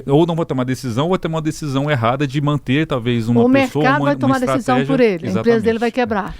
Speaker 2: ou não vou tomar decisão, ou vou ter uma decisão errada de manter talvez uma pessoa,
Speaker 1: o mercado vai tomar decisão por ele, a empresa dele vai quebrar.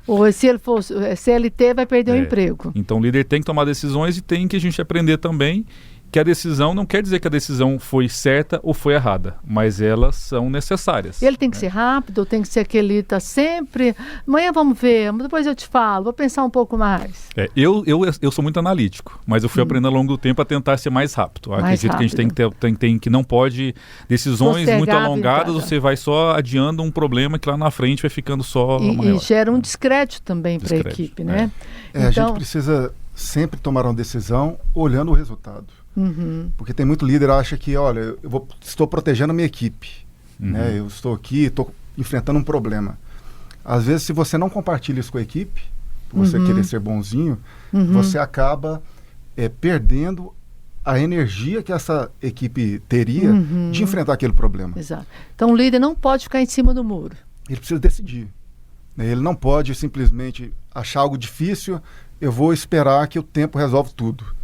Speaker 1: Ou se ele for CLT, vai perder o emprego.
Speaker 2: Então o líder tem que tomar decisões e tem que a gente aprender também que a decisão não quer dizer que a decisão foi certa ou foi errada, mas elas são necessárias.
Speaker 1: Ele tem que ser rápido, tem que ser aquele que está sempre... Amanhã vamos ver, depois eu te falo, vou pensar um pouco mais.
Speaker 2: Eu sou muito analítico, mas eu fui aprendendo ao longo do tempo a tentar ser mais rápido. Acredito que a gente tem que não pode... Decisões muito alongadas, você vai só adiando um problema que lá na frente vai ficando só maior.
Speaker 1: E gera um descrédito também para a equipe, né?
Speaker 3: Então, a gente precisa sempre tomar uma decisão olhando o resultado. Porque tem muito líder que acha que, olha, estou protegendo a minha equipe, né? Eu estou aqui, estou enfrentando um problema. Às vezes, se você não compartilha isso com a equipe, por você querer ser bonzinho, você acaba perdendo a energia que essa equipe teria de enfrentar aquele problema.
Speaker 1: Exato. Então, o líder não pode ficar em cima do muro.
Speaker 3: Ele precisa decidir. Ele não pode simplesmente achar algo difícil, eu vou esperar que o tempo resolve tudo.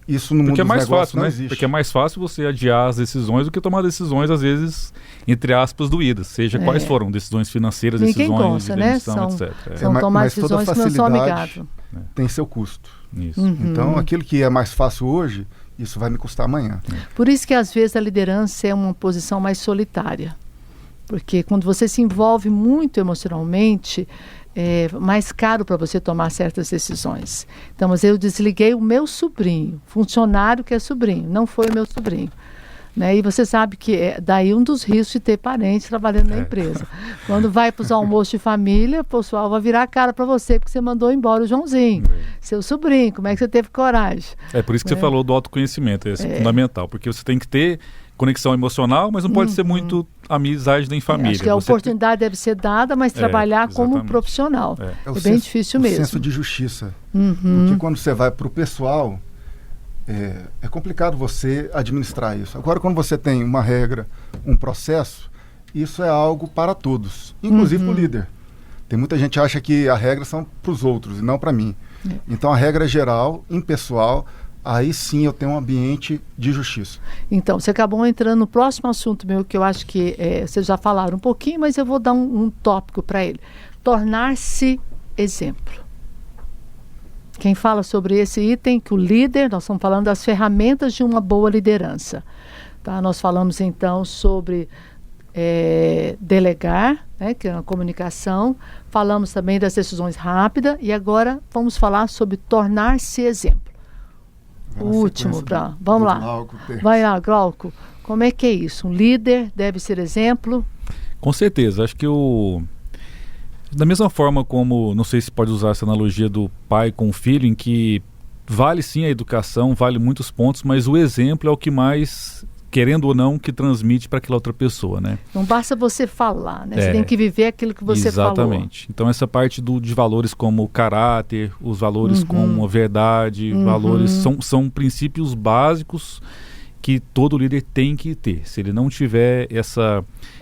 Speaker 3: Isso no mundo dos negócios não existe.
Speaker 2: Porque é mais fácil você adiar as decisões do que tomar decisões, às vezes, entre aspas, doídas. Seja quais foram, decisões financeiras,
Speaker 1: Ninguém
Speaker 2: decisões
Speaker 1: gosta,
Speaker 2: de demissão, etc.
Speaker 1: São tomar decisões que não são amigáveis.
Speaker 3: Tem seu custo.
Speaker 2: Isso.
Speaker 3: Então, aquilo que é mais fácil hoje, isso vai me custar amanhã.
Speaker 1: Por isso que, às vezes, a liderança é uma posição mais solitária. Porque quando você se envolve muito emocionalmente... é mais caro para você tomar certas decisões. Então, mas eu desliguei o meu sobrinho, funcionário que é sobrinho, não foi o meu sobrinho. Né? E você sabe que é daí um dos riscos de ter parentes trabalhando na empresa. Quando vai para os almoços de família, o pessoal vai virar a cara para você, porque você mandou embora o Joãozinho, seu sobrinho, como é que você teve coragem?
Speaker 2: É por isso que você falou do autoconhecimento, é fundamental, porque você tem que ter conexão emocional, mas não pode ser muito amizade nem família.
Speaker 1: Acho que a oportunidade deve ser dada, mas trabalhar como profissional. É bem difícil mesmo.
Speaker 3: O senso de justiça. Porque quando você vai para o pessoal, é complicado você administrar isso. Agora, quando você tem uma regra, um processo, isso é algo para todos, inclusive para o líder. Tem muita gente que acha que as regras são para os outros e não para mim. Então, a regra é geral, impessoal. Aí sim eu tenho um ambiente de justiça.
Speaker 1: Então, você acabou entrando no próximo assunto meu, que eu acho que vocês já falaram um pouquinho, mas eu vou dar um tópico para ele. Tornar-se exemplo. Quem fala sobre esse item, que o líder, nós estamos falando das ferramentas de uma boa liderança. Tá? Nós falamos então sobre delegar, né, que é a comunicação, falamos também das decisões rápidas e agora vamos falar sobre tornar-se exemplo.
Speaker 3: Vai
Speaker 1: o
Speaker 3: na
Speaker 1: último,
Speaker 3: sequência
Speaker 1: vamos
Speaker 3: do
Speaker 1: lá.
Speaker 3: Glauco.
Speaker 1: Vai lá, Glauco. Como é que é isso? Um líder deve ser exemplo?
Speaker 2: Com certeza. Acho que da mesma forma como, não sei se pode usar essa analogia do pai com o filho, em que vale sim a educação, vale muitos pontos, mas o exemplo é o que mais, querendo ou não, que transmite para aquela outra pessoa, né?
Speaker 1: Não basta você falar, né? Você tem que viver aquilo que você falou.
Speaker 2: Exatamente. Então essa parte de valores como o caráter, os valores como a verdade, valores são princípios básicos que todo líder tem que ter. Se ele não tiver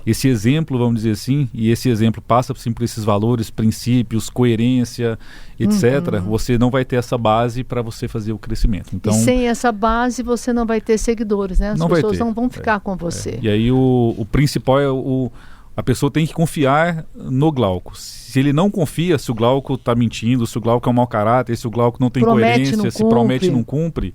Speaker 2: esse exemplo, vamos dizer assim, e esse exemplo passa assim, por esses valores, princípios, coerência, etc., você não vai ter essa base para você fazer o crescimento. Então,
Speaker 1: e sem essa base você não vai ter seguidores, né? As pessoas não vão ficar com você.
Speaker 2: E aí o principal é a pessoa tem que confiar no Glauco. Se ele não confia, se o Glauco está mentindo, se o Glauco é um mau caráter, se o Glauco não tem coerência, se promete e não cumpre,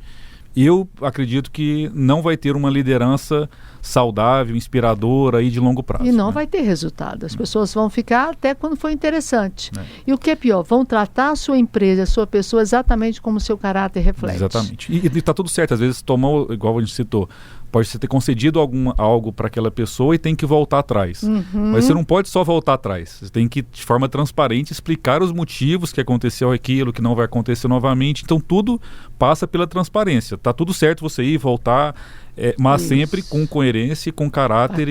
Speaker 2: eu acredito que não vai ter uma liderança saudável, inspiradora e de longo prazo.
Speaker 1: E não vai ter resultado. As pessoas vão ficar até quando for interessante. E o que é pior, vão tratar a sua empresa, a sua pessoa exatamente como o seu caráter reflete.
Speaker 2: Exatamente. E está tudo certo. Às vezes tomou, igual a gente citou, pode ter concedido algo para aquela pessoa e tem que voltar atrás. Mas você não pode só voltar atrás. Você tem que, de forma transparente, explicar os motivos que aconteceu aquilo, que não vai acontecer novamente. Então, tudo passa pela transparência. Tá tudo certo você ir, voltar, mas sempre com coerência, com caráter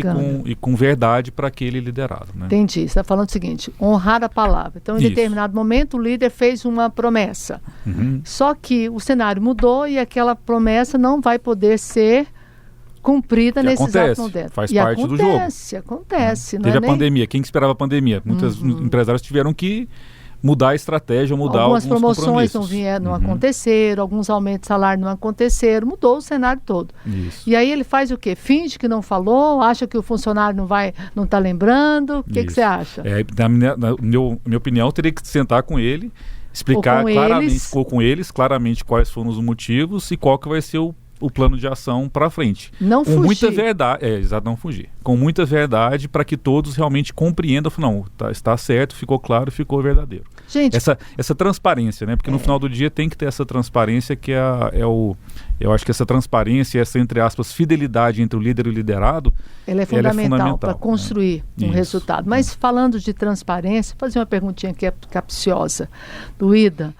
Speaker 2: e com verdade para aquele liderado. Né?
Speaker 1: Entendi. Você está falando o seguinte, honrar a palavra. Então, em determinado momento, o líder fez uma promessa. Só que o cenário mudou e aquela promessa não vai poder ser cumprida nesse exato momento.
Speaker 2: Faz parte do jogo.
Speaker 1: Acontece.
Speaker 2: Teve a pandemia. Quem que esperava a pandemia? Muitos empresários tiveram que mudar a estratégia, mudar algumas
Speaker 1: promoções não aconteceram, alguns aumentos de salário não aconteceram, mudou o cenário todo.
Speaker 2: Isso.
Speaker 1: E aí ele faz o quê? Finge que não falou, acha que o funcionário não está lembrando. O que você acha?
Speaker 2: Na minha opinião, teria que sentar com ele, explicar claramente quais foram os motivos e qual que vai ser o plano de ação para frente.
Speaker 1: Não
Speaker 2: com
Speaker 1: fugir.
Speaker 2: Muita verdade, exato, não fugir. Com muita verdade para que todos realmente compreendam, não, está certo, ficou claro, ficou verdadeiro.
Speaker 1: Gente,
Speaker 2: essa transparência, né? Porque no final do dia tem que ter essa transparência que eu acho que essa transparência, essa, entre aspas, fidelidade entre o líder e o liderado,
Speaker 1: ela é fundamental para construir um resultado. Mas falando de transparência, vou fazer uma perguntinha que é capciosa. Luída,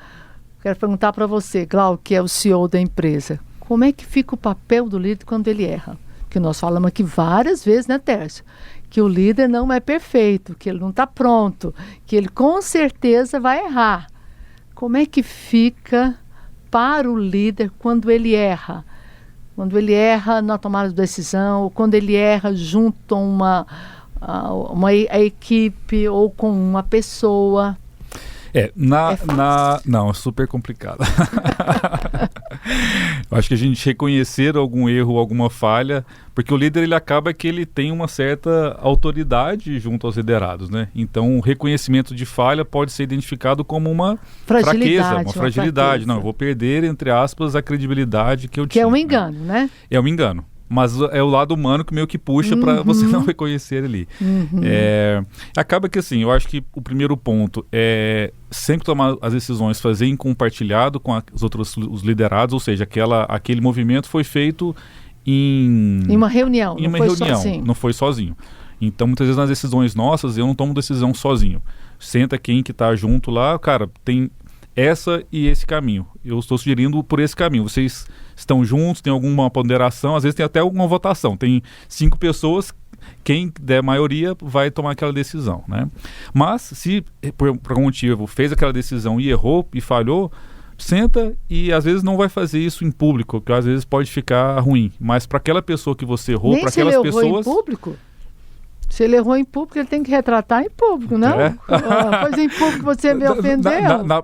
Speaker 1: quero perguntar para você, Glauco, que é o CEO da empresa. Como é que fica o papel do líder quando ele erra? Que nós falamos aqui várias vezes, né, Tércio? Que o líder não é perfeito, que ele não está pronto, que ele com certeza vai errar. Como é que fica para o líder quando ele erra? Quando ele erra na tomada de decisão, ou quando ele erra junto a uma equipe ou com uma pessoa?
Speaker 2: Não, é super complicado. Eu acho que a gente reconhecer algum erro ou alguma falha, porque o líder ele acaba que ele tem uma certa autoridade junto aos liderados, né? Então o reconhecimento de falha pode ser identificado como uma fraqueza, uma fragilidade. Não, eu vou perder, entre aspas, a credibilidade que eu tinha.
Speaker 1: Que é um engano, né?
Speaker 2: É um engano. Mas é o lado humano que meio que puxa para você não reconhecer ali. Acaba que assim, eu acho que o primeiro ponto é sempre tomar as decisões, fazer em compartilhado com os liderados, ou seja, aquele movimento foi feito em
Speaker 1: uma reunião,
Speaker 2: não foi sozinho. Então, muitas vezes nas decisões nossas, eu não tomo decisão sozinho. Senta quem que está junto lá, cara, tem essa e esse caminho. Eu estou sugerindo por esse caminho. Vocês estão juntos, tem alguma ponderação, às vezes tem até alguma votação. Tem 5 pessoas, quem der maioria vai tomar aquela decisão, né? Mas se por algum motivo fez aquela decisão e errou e falhou, senta e às vezes não vai fazer isso em público, que às vezes pode ficar ruim. Mas para aquela pessoa que você errou, para aquelas pessoas...
Speaker 1: Nem se ele errou em público? Se ele errou em público, ele tem que retratar em público, não? Pois em público você me ofendeu.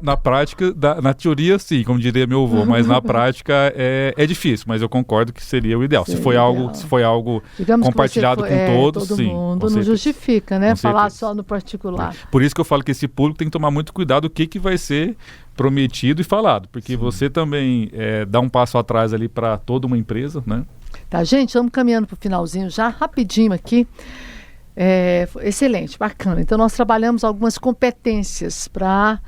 Speaker 2: Na prática, na teoria sim, como diria meu avô, mas na prática é difícil, mas eu concordo que seria o ideal. Se foi algo
Speaker 1: digamos
Speaker 2: compartilhado com todos,
Speaker 1: todo
Speaker 2: sim.
Speaker 1: Mundo não justifica, né? Falar só no particular.
Speaker 2: Por isso que eu falo que esse público tem que tomar muito cuidado o que vai ser prometido e falado, porque você também dá um passo atrás ali para toda uma empresa, né?
Speaker 1: Tá, gente, estamos caminhando para o finalzinho já, rapidinho aqui. Excelente, bacana. Então nós trabalhamos algumas competências para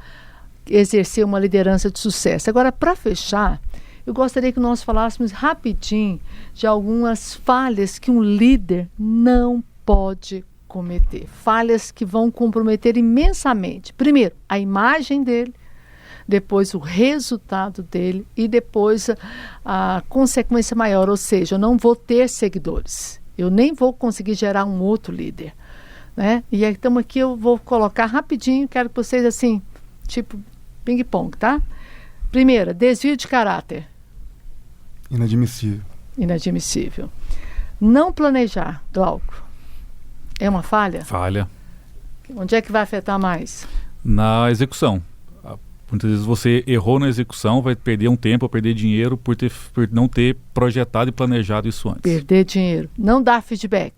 Speaker 1: exercer uma liderança de sucesso. Agora, para fechar, eu gostaria que nós falássemos rapidinho de algumas falhas que um líder não pode cometer. Falhas que vão comprometer imensamente. Primeiro, a imagem dele, depois o resultado dele e depois a consequência maior, ou seja, eu não vou ter seguidores. Eu nem vou conseguir gerar um outro líder. Né? E aí, então aqui eu vou colocar rapidinho, quero que vocês assim, tipo ping-pong, tá? Primeira, desvio de caráter.
Speaker 3: Inadmissível.
Speaker 1: Inadmissível. Não planejar, Glauco. É uma falha?
Speaker 2: Falha.
Speaker 1: Onde é que vai afetar mais?
Speaker 2: Na execução. Muitas vezes você errou na execução, vai perder um tempo, perder dinheiro por não ter projetado e planejado isso antes.
Speaker 1: Perder dinheiro. Não dar feedback.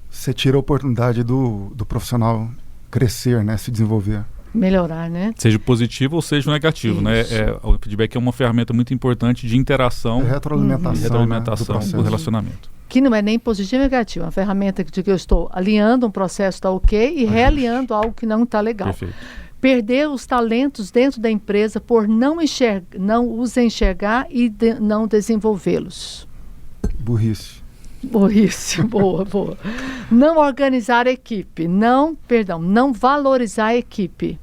Speaker 3: Você tira a oportunidade do profissional crescer, né? Se desenvolver.
Speaker 1: Melhorar, né?
Speaker 2: Seja positivo ou seja negativo, né? O feedback é uma ferramenta muito importante de interação,
Speaker 3: retroalimentação,
Speaker 2: do relacionamento.
Speaker 1: Que não é nem positivo nem negativo. É uma ferramenta de que eu estou alinhando um processo está ok e realinhando algo que não está legal.
Speaker 2: Perfeito.
Speaker 1: Perder os talentos dentro da empresa por não os enxergar e não desenvolvê-los.
Speaker 3: Burrice.
Speaker 1: Burrice, boa. Não organizar a equipe, não valorizar a equipe.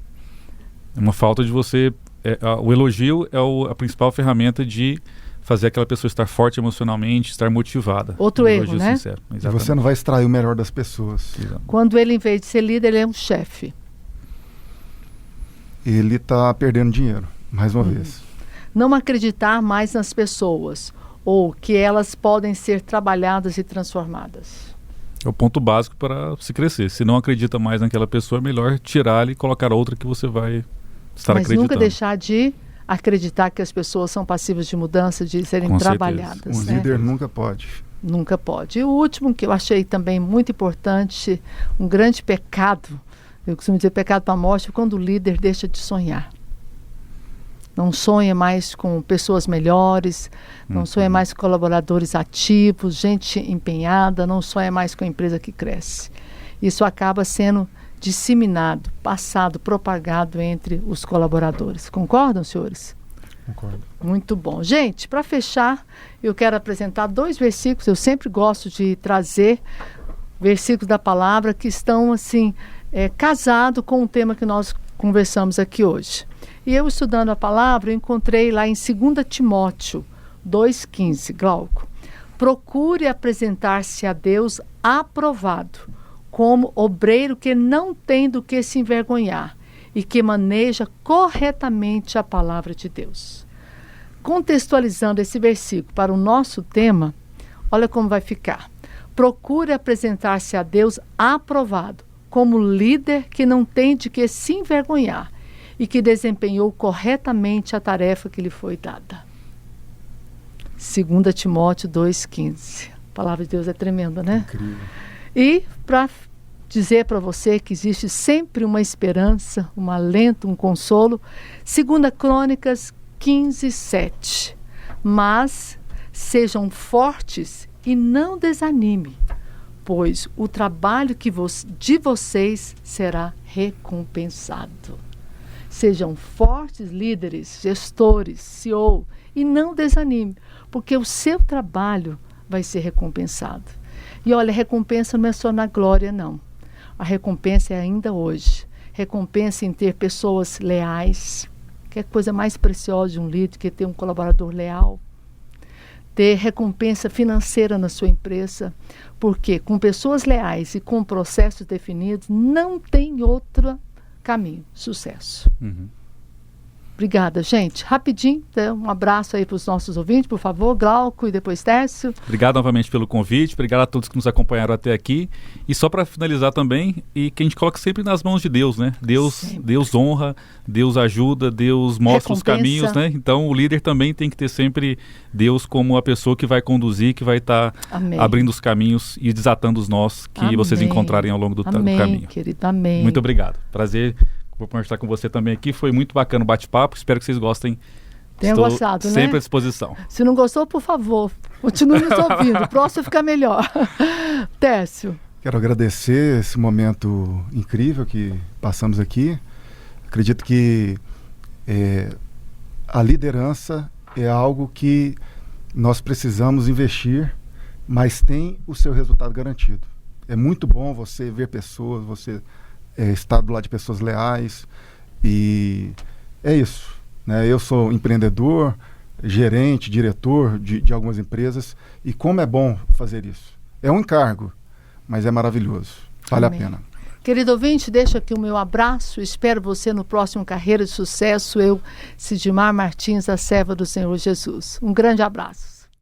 Speaker 2: É uma falta de você... o elogio é a principal ferramenta de fazer aquela pessoa estar forte emocionalmente, estar motivada.
Speaker 1: Outro erro, né?
Speaker 2: Sincero,
Speaker 3: e você não vai extrair o melhor das pessoas.
Speaker 2: Exatamente.
Speaker 1: Quando ele, em vez de ser líder, ele é um chefe.
Speaker 3: Ele está perdendo dinheiro, mais uma vez.
Speaker 1: Não acreditar mais nas pessoas, ou que elas podem ser trabalhadas e transformadas.
Speaker 2: É o ponto básico para se crescer. Se não acredita mais naquela pessoa, é melhor tirá-la e colocar outra que você vai estar acreditando.
Speaker 1: Mas nunca deixar de acreditar que as pessoas são passíveis de mudança, de serem
Speaker 2: Com
Speaker 1: trabalhadas.
Speaker 3: Um líder nunca pode.
Speaker 1: Nunca pode. E o último que eu achei também muito importante, um grande pecado, eu costumo dizer pecado para a morte, quando o líder deixa de sonhar. Não sonha mais com pessoas melhores, não sonha mais com colaboradores ativos, gente empenhada, não sonha mais com a empresa que cresce. Isso acaba sendo disseminado, passado, propagado entre os colaboradores. Concordam, senhores?
Speaker 3: Concordo.
Speaker 1: Muito bom. Gente, para fechar, eu quero apresentar 2 versículos. Eu sempre gosto de trazer versículos da palavra que estão assim casados com o tema que nós conversamos aqui hoje. E eu, estudando a palavra, eu encontrei lá em 2 Timóteo 2,15, Glauco. Procure apresentar-se a Deus aprovado, como obreiro que não tem do que se envergonhar e que maneja corretamente a palavra de Deus. Contextualizando esse versículo para o nosso tema, olha como vai ficar. Procure apresentar-se a Deus aprovado, como líder que não tem de que se envergonhar e que desempenhou corretamente a tarefa que lhe foi dada. 2 Timóteo 2,15. A palavra de Deus é tremenda, né?
Speaker 3: Incrível.
Speaker 1: E para dizer para você que existe sempre uma esperança, um alento, um consolo, 2 Crônicas 15:7. Mas sejam fortes e não desanime, pois o trabalho de vocês será recompensado. Sejam fortes líderes, gestores, CEO, e não desanime, porque o seu trabalho vai ser recompensado. E olha, a recompensa não é só na glória, não. A recompensa é ainda hoje. Recompensa em ter pessoas leais, que é a coisa mais preciosa de um líder, que é ter um colaborador leal. Ter recompensa financeira na sua empresa, porque com pessoas leais e com processos definidos, não tem outro caminho. Sucesso. Obrigada, gente. Rapidinho, um abraço aí para os nossos ouvintes, por favor, Glauco e depois Tércio.
Speaker 2: Obrigado novamente pelo convite, obrigado a todos que nos acompanharam até aqui. E só para finalizar também, e que a gente coloca sempre nas mãos de Deus, né? Deus honra, Deus ajuda, Deus mostra os caminhos, né? Então o líder também tem que ter sempre Deus como a pessoa que vai conduzir, que vai estar abrindo os caminhos e desatando os nós que vocês encontrarem ao longo do caminho.
Speaker 1: Querido, amém.
Speaker 2: Muito obrigado. Prazer. Vou conversar com você também aqui. Foi muito bacana o bate-papo. Espero que vocês gostem.
Speaker 1: Tenham gostado, né?
Speaker 2: Sempre à disposição.
Speaker 1: Se não gostou, por favor, continue nos ouvindo. O próximo fica melhor. Tércio.
Speaker 3: Quero agradecer esse momento incrível que passamos aqui. Acredito que a liderança é algo que nós precisamos investir, mas tem o seu resultado garantido. É muito bom você ver pessoas, você estar do lado de pessoas leais, e é isso, né? Eu sou empreendedor, gerente, diretor de algumas empresas, e como é bom fazer isso. É um encargo, mas é maravilhoso. Vale
Speaker 1: Amém.
Speaker 3: A pena.
Speaker 1: Querido ouvinte, deixo aqui o meu abraço. Espero você no próximo Carreira de Sucesso. Eu, Sidmar Martins, a serva do Senhor Jesus. Um grande abraço.